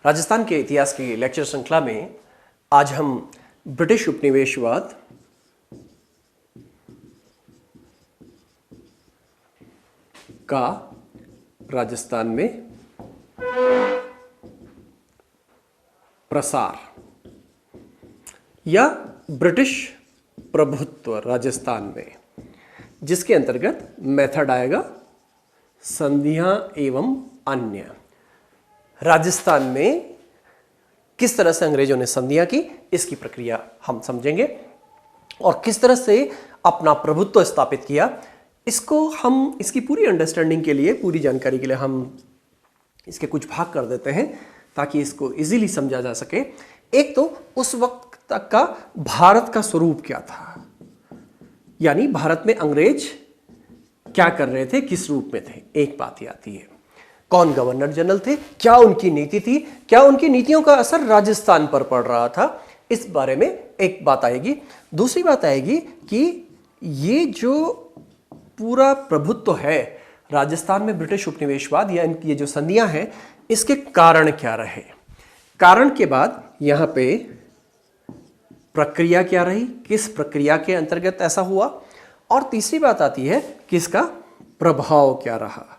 राजस्थान के इतिहास की लेक्चर श्रृंखला में आज हम ब्रिटिश उपनिवेशवाद का राजस्थान में प्रसार या ब्रिटिश प्रभुत्व राजस्थान में, जिसके अंतर्गत मेथड आएगा संधियां एवं अन्य। राजस्थान में किस तरह से अंग्रेजों ने संधियां की, इसकी प्रक्रिया हम समझेंगे और किस तरह से अपना प्रभुत्व स्थापित किया। इसकी पूरी अंडरस्टैंडिंग के लिए, पूरी जानकारी के लिए हम इसके कुछ भाग कर देते हैं ताकि इसको इजीली समझा जा सके। एक तो उस वक्त तक का भारत का स्वरूप क्या था, यानी भारत में अंग्रेज क्या कर रहे थे, किस रूप में थे, एक बात ही आती है। कौन गवर्नर जनरल थे, क्या उनकी नीति थी, क्या उनकी नीतियों का असर राजस्थान पर पड़ रहा था, इस बारे में एक बात आएगी। दूसरी बात आएगी कि ये जो पूरा प्रभुत्व है राजस्थान में ब्रिटिश उपनिवेशवाद या ये जो संधियां हैं, इसके कारण क्या रहे। कारण के बाद यहां पे प्रक्रिया क्या रही, किस प्रक्रिया के अंतर्गत ऐसा हुआ, और तीसरी बात आती है कि इसका प्रभाव क्या रहा,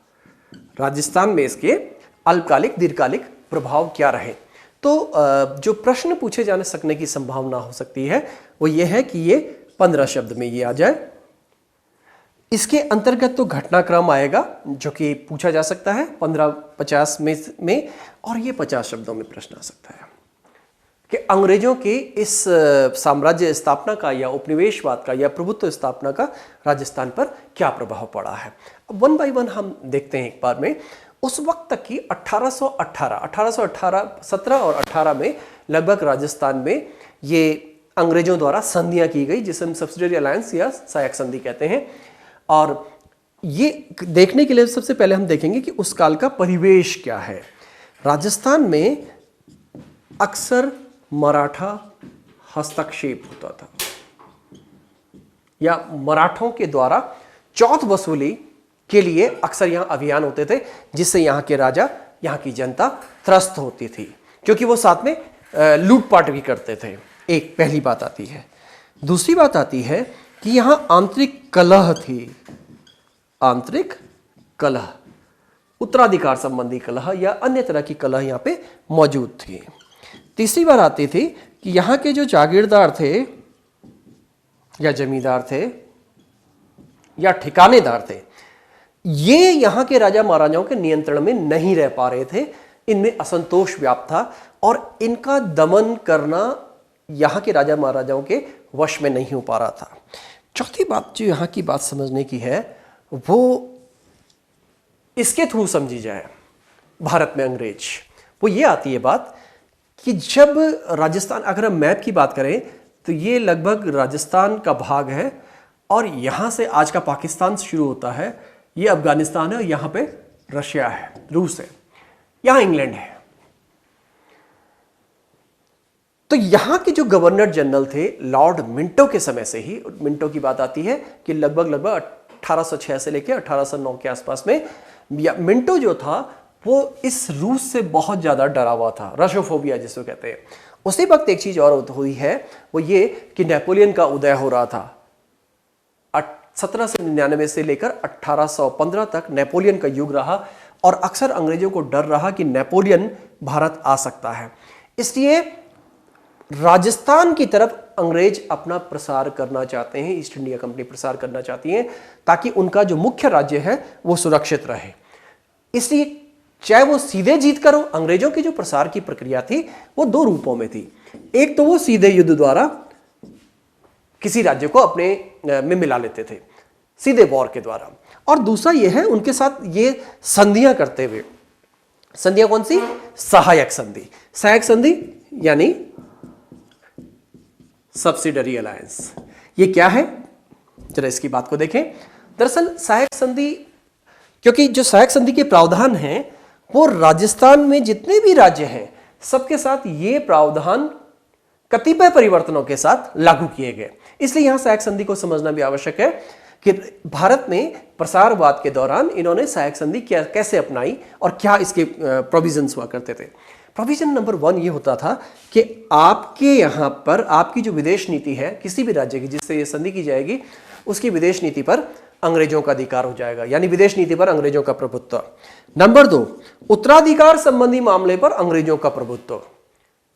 राजस्थान में इसके अल्पकालिक दीर्घकालिक प्रभाव क्या रहे। तो जो प्रश्न पूछे जाने सकने की संभावना हो सकती है वो ये है कि ये 15 शब्द में ये आ जाए। इसके अंतर्गत तो घटनाक्रम आएगा जो कि पूछा जा सकता है 15-50 में, और ये 50 शब्दों में प्रश्न आ सकता है कि अंग्रेजों के इस साम्राज्य स्थापना का या उपनिवेशवाद का या प्रभुत्व स्थापना का राजस्थान पर क्या प्रभाव पड़ा है। अब वन बाय वन हम देखते हैं एक बार में। उस वक्त तक की 1818, 17 और 18 में लगभग राजस्थान में ये अंग्रेजों द्वारा संधियां की गई, जिसे हम सब्सिडियरी अलायंस या सहायक संधि कहते हैं। और ये देखने के लिए सबसे पहले हम देखेंगे कि उस काल का परिवेश क्या है। राजस्थान में अक्सर मराठा हस्तक्षेप होता था या मराठों के द्वारा चौथ वसूली के लिए अक्सर यहां अभियान होते थे, जिससे यहां के राजा, यहां की जनता त्रस्त होती थी, क्योंकि वो साथ में लूटपाट भी करते थे। एक पहली बात आती है। दूसरी बात आती है कि यहां आंतरिक कलह थी, आंतरिक कलह, उत्तराधिकार संबंधी कलह या अन्य तरह की कलह यहां पे मौजूद थी। तीसरी बार आती थी कि यहां के जो जागीरदार थे या जमींदार थे या ठिकानेदार थे, ये यहां के राजा महाराजाओं के नियंत्रण में नहीं रह पा रहे थे। इनमें असंतोष व्याप्त था और इनका दमन करना यहां के राजा महाराजाओं के वश में नहीं हो पा रहा था। चौथी बात जो यहां की बात समझने की है वो इसके थ्रू समझी जाए भारत में अंग्रेज, वो ये आती है बात कि जब राजस्थान, अगर हम मैप की बात करें तो ये लगभग राजस्थान का भाग है और यहां से आज का पाकिस्तान शुरू होता है, ये अफगानिस्तान है, यहां पे रशिया है, रूस है, यहां इंग्लैंड है। तो यहां के जो गवर्नर जनरल थे लॉर्ड मिंटो के समय से ही, मिंटो की बात आती है कि लगभग 1806 से लेकर 1809 के आसपास में मिंटो जो था वो इस रूस से बहुत ज्यादा डरा हुआ था, रशियोफोबिया जिसको कहते हैं। उसी वक्त एक चीज और हुई है, वो ये कि नेपोलियन का उदय हो रहा था। 1799 से लेकर 1815 तक नेपोलियन का युग रहा और अक्सर अंग्रेजों को डर रहा कि नेपोलियन भारत आ सकता है। इसलिए राजस्थान की तरफ अंग्रेज अपना प्रसार करना चाहते हैं, ईस्ट इंडिया कंपनी प्रसार करना चाहती है ताकि उनका जो मुख्य राज्य है वो सुरक्षित रहे। इसलिए चाहे वो सीधे जीत करो, अंग्रेजों की जो प्रसार की प्रक्रिया थी वो दो रूपों में थी। एक तो वो सीधे युद्ध द्वारा किसी राज्य को अपने में मिला लेते थे, सीधे वॉर के द्वारा, और दूसरा ये है उनके साथ ये संधियां करते हुए। संधियां कौन सी? सहायक संधि। सहायक संधि यानी सब्सिडरी अलायंस। ये क्या है, जरा इसकी बात को देखें। दरअसल सहायक संधि, क्योंकि जो सहायक संधि के प्रावधान हैं वो राजस्थान में जितने भी राज्य हैं सबके साथ ये प्रावधान कतिपय परिवर्तनों के साथ लागू किए गए। इसलिए यहां सहायक संधि को समझना भी आवश्यक है कि भारत में प्रसारवाद के दौरान इन्होंने सहायक संधि कैसे अपनाई और क्या इसके प्रोविजंस हुआ करते थे। प्रोविजन नंबर 1 ये होता था कि आपके यहां पर आपकी जो विदेश नीति है किसी भी राज्य की जिससे ये संधि की जाएगी, उसकी विदेश नीति पर अंग्रेजों का अधिकार हो जाएगा, यानी विदेश नीति पर अंग्रेजों का प्रभुत्व। नंबर 2, उत्तराधिकार संबंधी मामले पर अंग्रेजों का प्रभुत्व।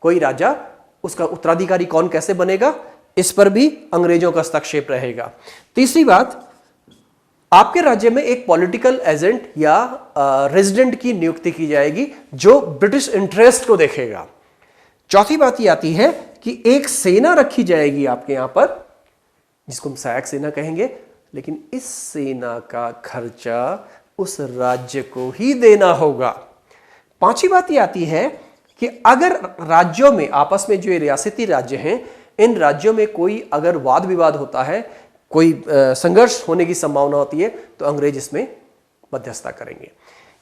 कोई राजा, उसका उत्तराधिकारी कौन कैसे बनेगा, इस पर भी अंग्रेजों का हस्तक्षेप रहेगा। तीसरी बात, आपके राज्य में एक पॉलिटिकल एजेंट या रेजिडेंट की नियुक्ति की जाएगी जो ब्रिटिश इंटरेस्ट को देखेगा। चौथी बात ये आती है कि एक सेना रखी जाएगी आपके यहां पर, जिसको हम सहायक सेना कहेंगे, लेकिन इस सेना का खर्चा उस राज्य को ही देना होगा। पांचवी बात ये आती है कि अगर राज्यों में आपस में जो ये रियासती राज्य हैं, इन राज्यों में कोई अगर वाद विवाद होता है, कोई संघर्ष होने की संभावना होती है, तो अंग्रेज इसमें मध्यस्थता करेंगे।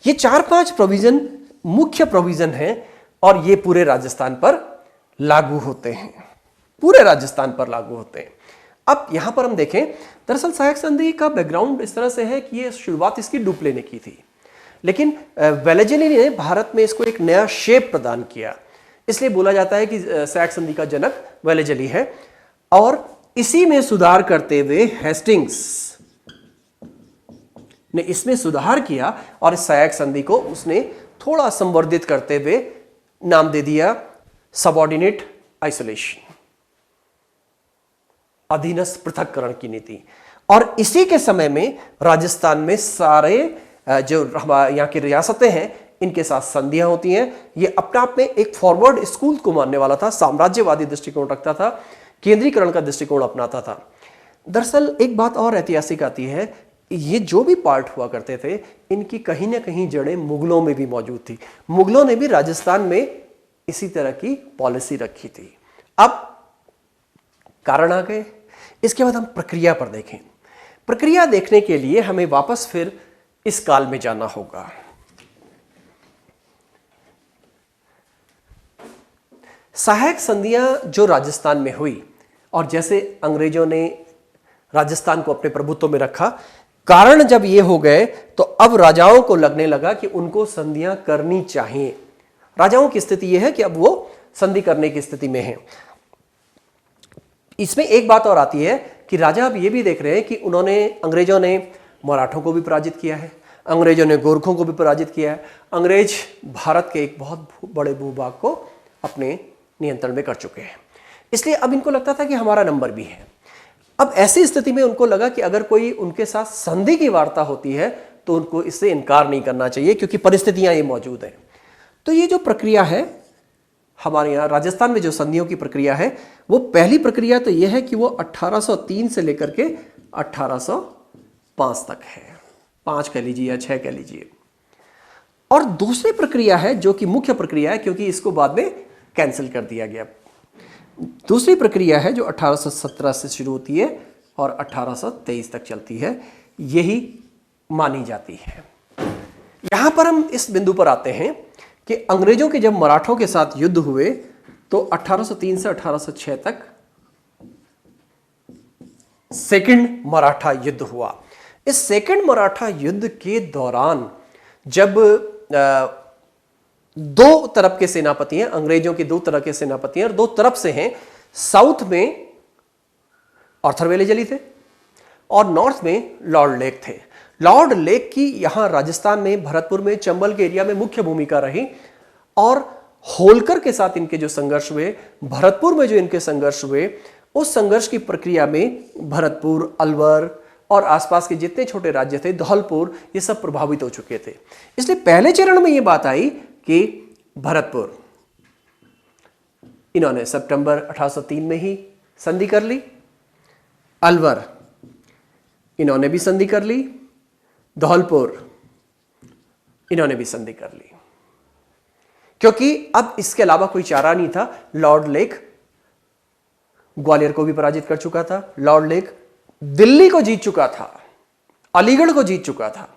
ये 4-5 प्रोविजन मुख्य प्रोविजन हैं और ये पूरे राजस्थान पर लागू होते हैं, पूरे राजस्थान पर लागू होते हैं। अब यहां पर हम देखें, दरअसल सहायक संधि का बैकग्राउंड इस तरह से है कि ये शुरुआत इसकी डुप्ले ने की थी, लेकिन वेलेजली ने भारत में इसको एक नया शेप प्रदान किया। इसलिए बोला जाता है कि सहायक संधि का जनक वेलेजली है, और इसी में सुधार करते हुए हेस्टिंग्स ने इसमें सुधार किया और इस सहायक संधि को उसने थोड़ा संवर्धित करते हुए नाम दे दिया सबऑर्डिनेट आइसोलेशन, अधीनस्थ पृथक्करण की नीति। और इसी के समय में राजस्थान में सारे जो यहाँ की रियासतें हैं, इनके साथ संधियां होती हैं। ये अपने आप में एक फॉरवर्ड स्कूल को मानने वाला था, साम्राज्यवादी दृष्टिकोण रखता था, केंद्रीकरण का दृष्टिकोण अपनाता था। दरअसल एक बात और ऐतिहासिक आती है, ये जो भी पार्ट हुआ करते थे, इनकी कहीं ना कहीं जड़ें मुगलों में भी मौजूद थी। मुगलों ने भी राजस्थान में इसी तरह की पॉलिसी रखी थी। अब कारण आ गए, इसके बाद हम प्रक्रिया पर देखें। प्रक्रिया देखने के लिए हमें वापस फिर इस काल में जाना होगा। सहायक संधियां जो राजस्थान में हुई, और जैसे अंग्रेजों ने राजस्थान को अपने प्रभुत्व में रखा, कारण जब ये हो गए तो अब राजाओं को लगने लगा कि उनको संधियां करनी चाहिए। राजाओं की स्थिति यह है कि अब वो संधि करने की स्थिति में हैं। इसमें एक बात और आती है कि राजा अब ये भी देख रहे हैं कि अंग्रेजों ने मराठों को भी पराजित किया है, अंग्रेजों ने गोरखों को भी पराजित किया है, अंग्रेज भारत के एक बहुत बड़े भूभाग को अपने नियंत्रण में कर चुके हैं। इसलिए अब इनको लगता था कि हमारा नंबर भी है। अब ऐसी स्थिति में उनको लगा कि अगर कोई उनके साथ संधि की वार्ता होती है तो उनको इससे इनकार नहीं करना चाहिए, क्योंकि परिस्थितियां ये मौजूद हैं। तो ये जो प्रक्रिया है हमारे यहाँ राजस्थान में, जो संधियों की प्रक्रिया है, वो पहली प्रक्रिया तो ये है कि वो 1803 से लेकर के 1805 तक है, 5 कह लीजिए या 6 कह लीजिए। और दूसरी प्रक्रिया है जो कि मुख्य प्रक्रिया है, क्योंकि इसको बाद में कैंसिल कर दिया गया। दूसरी प्रक्रिया है जो 1817 से शुरू होती है और 1823 तक चलती है, यही मानी जाती है। यहां पर हम इस बिंदु पर आते हैं कि अंग्रेजों के जब मराठों के साथ युद्ध हुए तो 1803 से 1806 तक सेकंड मराठा युद्ध हुआ। इस सेकंड मराठा युद्ध के दौरान जब दो तरफ के सेनापति हैं, अंग्रेजों के 2 तरह के सेनापति हैं और 2 तरफ से हैं। साउथ में आर्थर वेलेजली थे और नॉर्थ में लॉर्ड लेक थे। लॉर्ड लेक की यहां राजस्थान में, भरतपुर में, चंबल के एरिया में मुख्य भूमिका रही, और होलकर के साथ इनके जो संघर्ष हुए, भरतपुर में जो इनके संघर्ष हुए, उस संघर्ष की प्रक्रिया में भरतपुर, अलवर और आसपास के जितने छोटे राज्य थे, धौलपुर, ये सब प्रभावित हो चुके थे। इसलिए पहले चरण में यह बात आई कि भरतपुर इन्होंने सितंबर 1803 में ही संधि कर ली, अलवर इन्होंने भी संधि कर ली, धौलपुर इन्होंने भी संधि कर ली, क्योंकि अब इसके अलावा कोई चारा नहीं था। लॉर्ड लेक ग्वालियर को भी पराजित कर चुका था, लॉर्ड लेक दिल्ली को जीत चुका था, अलीगढ़ को जीत चुका था।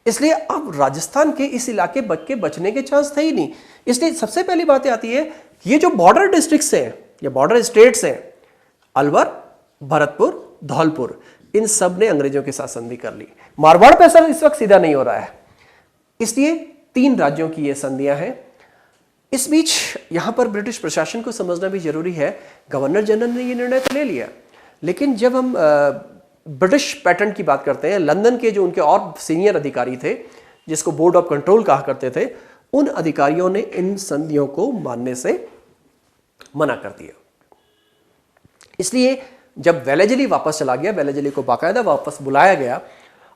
इसलिए अब राजस्थान के इस इलाके के बचने के चांस थे ही नहीं। इसलिए सबसे पहली बात आती है कि ये जो बॉर्डर डिस्ट्रिक्ट्स हैं या बॉर्डर स्टेट्स हैं, अलवर, भरतपुर, धौलपुर, इन सब ने अंग्रेजों के साथ संधि कर ली। मारवाड़ पे असर इस वक्त सीधा नहीं हो रहा है, इसलिए 3 राज्यों की ये संधियां हैं। इस बीच यहां पर ब्रिटिश प्रशासन को समझना भी जरूरी है। गवर्नर जनरल ने ये निर्णय तो ले लिया, लेकिन जब हम ब्रिटिश पैटर्न की बात करते हैं, लंदन के जो उनके और सीनियर अधिकारी थे जिसको बोर्ड ऑफ कंट्रोल कहा करते थे, उन अधिकारियों ने इन संधियों को मानने से मना कर दिया। इसलिए जब वेलेजली वापस चला गया, वेलेजली को बाकायदा वापस बुलाया गया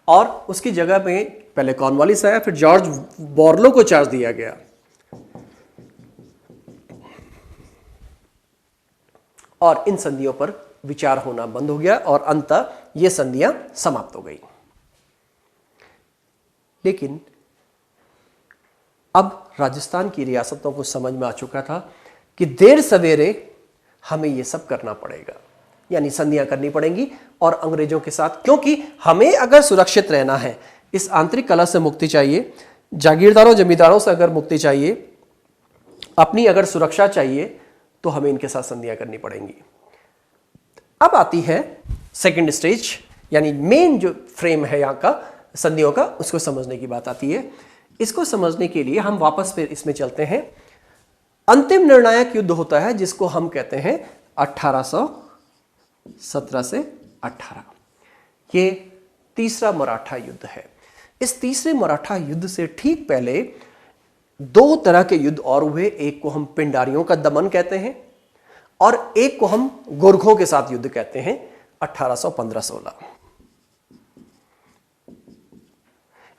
और उसकी जगह में पहले कॉर्नवालिस आया, फिर जॉर्ज बॉर्लो को चार्ज दिया गया और इन संधियों पर विचार होना बंद हो गया और अंततः ये संधियां समाप्त हो गई। लेकिन अब राजस्थान की रियासतों को समझ में आ चुका था कि देर सवेरे हमें ये सब करना पड़ेगा, यानी संधियां करनी पड़ेंगी और अंग्रेजों के साथ, क्योंकि हमें अगर सुरक्षित रहना है, इस आंतरिक कलह से मुक्ति चाहिए, जागीरदारों जमींदारों से अगर मुक्ति चाहिए, अपनी अगर सुरक्षा चाहिए, तो हमें इनके साथ संधियां करनी पड़ेंगी। अब आती है सेकंड स्टेज, यानी मेन जो फ्रेम है यहाँ का संधियों का, उसको समझने की बात आती है। इसको समझने के लिए हम वापस फिर इसमें चलते हैं। अंतिम निर्णायक युद्ध होता है जिसको हम कहते हैं 1817 से 18। ये तीसरा मराठा युद्ध है। इस तीसरे मराठा युद्ध से ठीक पहले दो तरह के युद्ध और हुए। एक को हम पिंडारियों का दमन कहते हैं और एक को हम गोरखों के साथ युद्ध कहते हैं, 1815-16।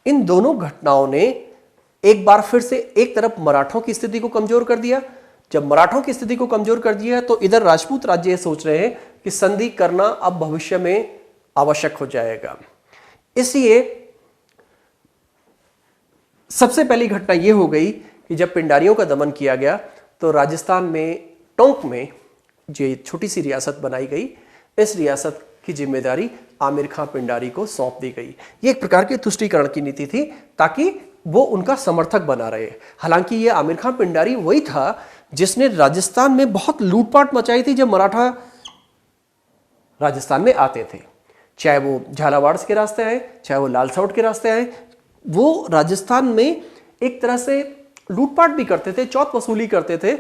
इन दोनों घटनाओं ने एक बार फिर से एक तरफ मराठों की स्थिति को कमजोर कर दिया। जब मराठों की स्थिति को कमजोर कर दिया तो इधर राजपूत राज्य ये सोच रहे हैं कि संधि करना अब भविष्य में आवश्यक हो जाएगा। इसलिए सबसे पहली घटना यह हो गई कि जब पिंडारियों का दमन किया गया तो राजस्थान में टोंक में जो छोटी सी रियासत बनाई गई, इस रियासत की जिम्मेदारी आमिर खां पिंडारी को सौंप दी गई। ये एक प्रकार की तुष्टीकरण की नीति थी ताकि वो उनका समर्थक बना रहे। हालांकि ये आमिर खां पिंडारी वही था जिसने राजस्थान में बहुत लूटपाट मचाई थी जब मराठा राजस्थान में आते थे, चाहे वो झालावाड़ के रास्ते आए, चाहे वो लालसौट के रास्ते आए। वो राजस्थान में एक तरह से लूटपाट भी करते थे, चौथ वसूली करते थे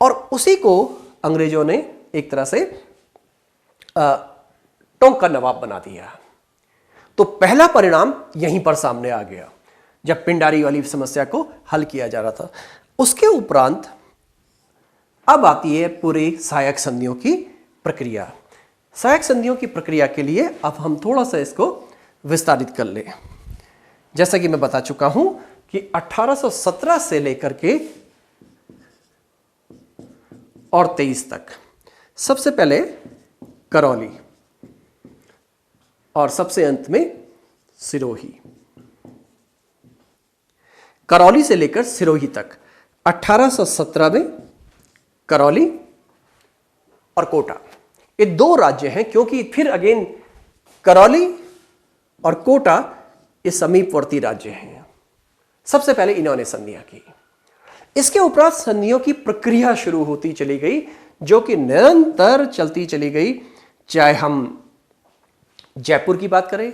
और उसी को अंग्रेजों ने एक तरह से टोंक का नवाब बना दिया। तो पहला परिणाम यहीं पर सामने आ गया जब पिंडारी वाली समस्या को हल किया जा रहा था। उसके उपरांत अब आती है पूरी सहायक संधियों की प्रक्रिया। सहायक संधियों की प्रक्रिया के लिए अब हम थोड़ा सा इसको विस्तारित कर लें। जैसा कि मैं बता चुका हूं कि 1817 से लेकर के और 23 तक सबसे पहले करौली और सबसे अंत में सिरोही। करौली से लेकर सिरोही तक 1817 में करौली और कोटा, ये दो राज्य हैं, क्योंकि फिर अगेन करौली और कोटा ये समीपवर्ती राज्य हैं। सबसे पहले इन्होंने संधियां की। इसके उपरांत संधियों की प्रक्रिया शुरू होती चली गई जो कि निरंतर चलती चली गई। चाहे हम जयपुर की बात करें,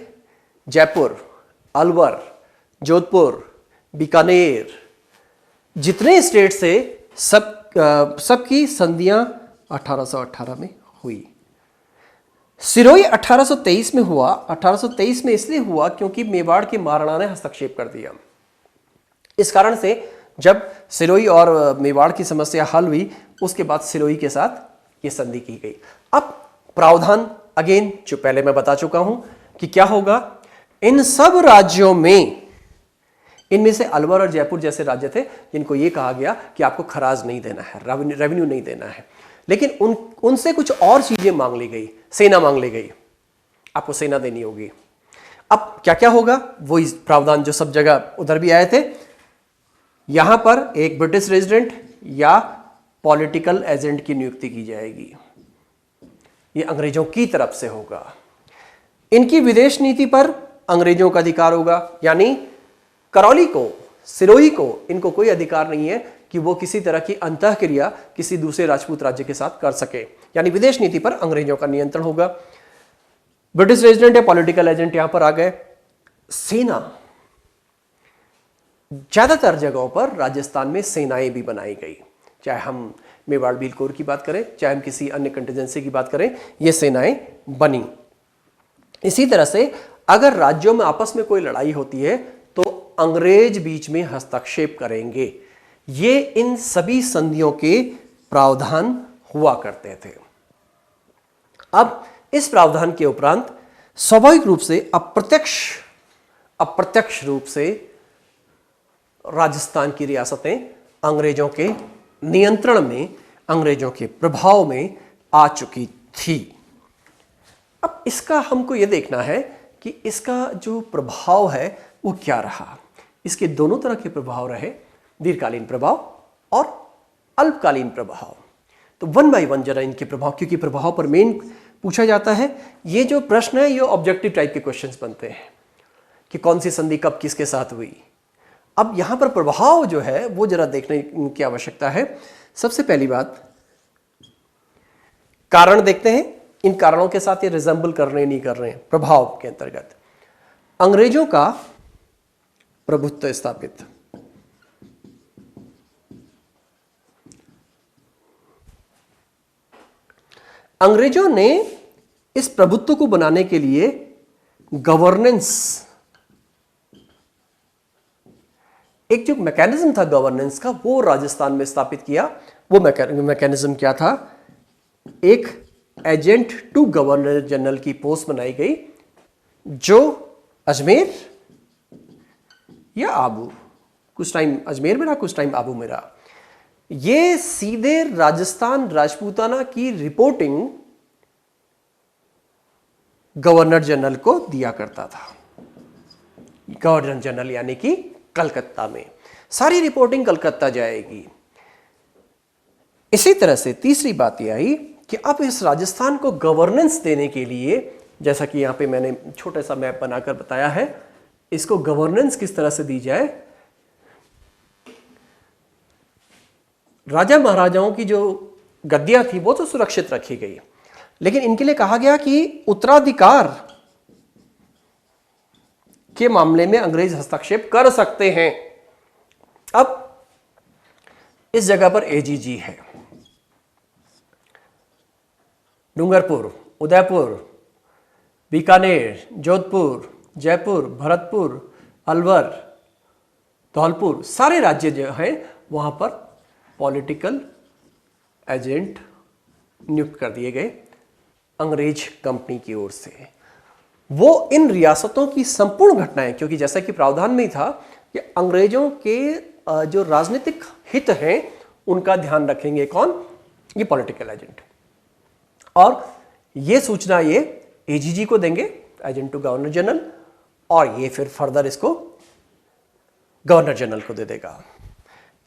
जयपुर, अलवर, जोधपुर, बीकानेर, जितने स्टेट से सबकी संधियां 1818 में हुई। सिरोही 1823 में हुआ। 1823 में इसलिए हुआ क्योंकि मेवाड़ के महाराणा ने हस्तक्षेप कर दिया। इस कारण से जब सिरोही और मेवाड़ की समस्या हल हुई, उसके बाद सिरोही के साथ ये संधि की गई। अब प्रावधान अगेन जो पहले मैं बता चुका हूं कि क्या होगा। इन सब राज्यों में, इनमें से अलवर और जयपुर जैसे राज्य थे जिनको यह कहा गया कि आपको खराज नहीं देना है, रेवेन्यू नहीं देना है, लेकिन उनसे कुछ और चीजें मांग ली गई। सेना मांग ली गई, आपको सेना देनी होगी। अब क्या क्या होगा, वो प्रावधान जो सब जगह उधर भी आए थे। यहां पर एक ब्रिटिश रेजिडेंट या पॉलिटिकल एजेंट की नियुक्ति की जाएगी। ये अंग्रेजों की तरफ से होगा। इनकी विदेश नीति पर अंग्रेजों का अधिकार होगा, यानी करौली को, सिरोही को, इनको कोई अधिकार नहीं है कि वो किसी तरह की अंतःक्रिया किसी दूसरे राजपूत राज्य के साथ कर सके, यानी विदेश नीति पर अंग्रेजों का नियंत्रण होगा। ब्रिटिश रेजिडेंट या पॉलिटिकल एजेंट यहां पर आ गए। सेना, ज़्यादातर जगहों पर राजस्थान में सेनाएं भी बनाई गई, चाहे हम मेवाड़ भील कोर की बात करें, चाहे हम किसी अन्य कंटिजेंसी की बात करें, ये सेनाएं बनी। इसी तरह से अगर राज्यों में आपस में कोई लड़ाई होती है तो अंग्रेज बीच में हस्तक्षेप करेंगे। ये इन सभी संधियों के प्रावधान हुआ करते थे। अब इस प्रावधान के उपरांत स्वाभाविक रूप से अप्रत्यक्ष रूप से राजस्थान की रियासतें अंग्रेजों के नियंत्रण में, अंग्रेजों के प्रभाव में आ चुकी थी। अब इसका हमको यह देखना है कि इसका जो प्रभाव है वो क्या रहा। इसके दोनों तरह के प्रभाव रहे, दीर्घकालीन प्रभाव और अल्पकालीन प्रभाव। तो वन बाय वन जरा इनके प्रभाव, क्योंकि प्रभाव पर मेन पूछा जाता है। ये जो प्रश्न है ये ऑब्जेक्टिव टाइप के क्वेश्चंस बनते हैं कि कौन सी संधि कब किसके साथ हुई। अब यहां पर प्रभाव जो है वो जरा देखने की आवश्यकता है। सबसे पहली बात, कारण देखते हैं। इन कारणों के साथ ये रिजेंबल कर रहे हैं नहीं कर रहे हैं। प्रभाव के अंतर्गत अंग्रेजों का प्रभुत्व स्थापित, अंग्रेजों ने इस प्रभुत्व को बनाने के लिए गवर्नेंस, एक जो मैकेनिज्म था गवर्नेंस का, वो राजस्थान में स्थापित किया। वो मैकेनिज्म क्या था? एक एजेंट टू गवर्नर जनरल की पोस्ट बनाई गई, जो अजमेर या आबू, कुछ टाइम अजमेर में रहा, कुछ टाइम आबू में रहा। ये सीधे राजस्थान राजपूताना की रिपोर्टिंग गवर्नर जनरल को दिया करता था। गवर्नर जनरल यानी कि कलकत्ता में सारी रिपोर्टिंग कलकत्ता जाएगी। इसी तरह से तीसरी बात यह आई कि अब इस राजस्थान को गवर्नेंस देने के लिए, जैसा कि यहां पे मैंने छोटा सा मैप बनाकर बताया है, इसको गवर्नेंस किस तरह से दी जाए। राजा महाराजाओं की जो गद्दियां थी वो तो सुरक्षित रखी गई, लेकिन इनके लिए कहा गया कि उत्तराधिकार के मामले में अंग्रेज हस्तक्षेप कर सकते हैं। अब इस जगह पर एजीजी है, डूंगरपुर, उदयपुर, बीकानेर, जोधपुर, जयपुर, भरतपुर, अलवर, धौलपुर, सारे राज्य जो हैं वहां पर पॉलिटिकल एजेंट नियुक्त कर दिए गए अंग्रेज कंपनी की ओर से। वो इन रियासतों की संपूर्ण घटनाएं, क्योंकि जैसा कि प्रावधान में ही था कि अंग्रेजों के जो राजनीतिक हित हैं उनका ध्यान रखेंगे कौन? ये पॉलिटिकल एजेंट। और ये सूचना ये एजीजी को देंगे, एजेंट टू गवर्नर जनरल, और ये फिर फर्दर इसको गवर्नर जनरल को दे देगा।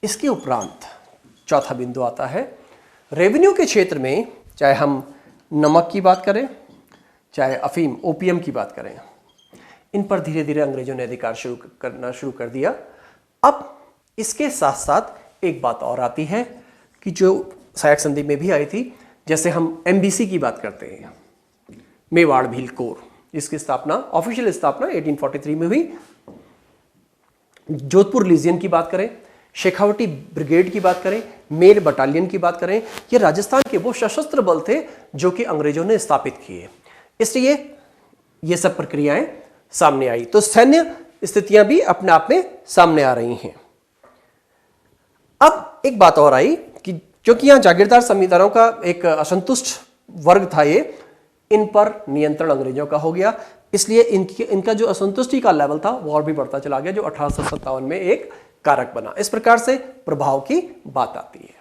इसके उपरांत चौथा बिंदु आता है रेवेन्यू के क्षेत्र में, चाहे हम नमक की बात करें, चाहे अफीम ओपियम की बात करें, इन पर धीरे धीरे अंग्रेजों ने अधिकार करना शुरू कर दिया। अब इसके साथ साथ एक बात और आती है कि जो सहायक संधि में भी आई थी, जैसे हम एमबीसी की बात करते हैं, मेवाड़ भील कोर, इसकी स्थापना, ऑफिशियल स्थापना 1843 में हुई। जोधपुर लीजियन की बात करें, शेखावटी ब्रिगेड की बात करें, मेर बटालियन की बात करें, ये राजस्थान के वो सशस्त्र बल थे जो कि अंग्रेजों ने स्थापित किए। इसलिए ये सब प्रक्रियाएं सामने आई। तो सैन्य स्थितियां भी अपने आप में सामने आ रही हैं। अब एक बात और आई कि क्योंकि यहां जागीरदार जमींदारों का एक असंतुष्ट वर्ग था, ये इन पर नियंत्रण अंग्रेजों का हो गया, इसलिए इनका जो असंतुष्टि का लेवल था वो और भी बढ़ता चला गया, जो 1857 में एक कारक बना। इस प्रकार से प्रभाव की बात आती है।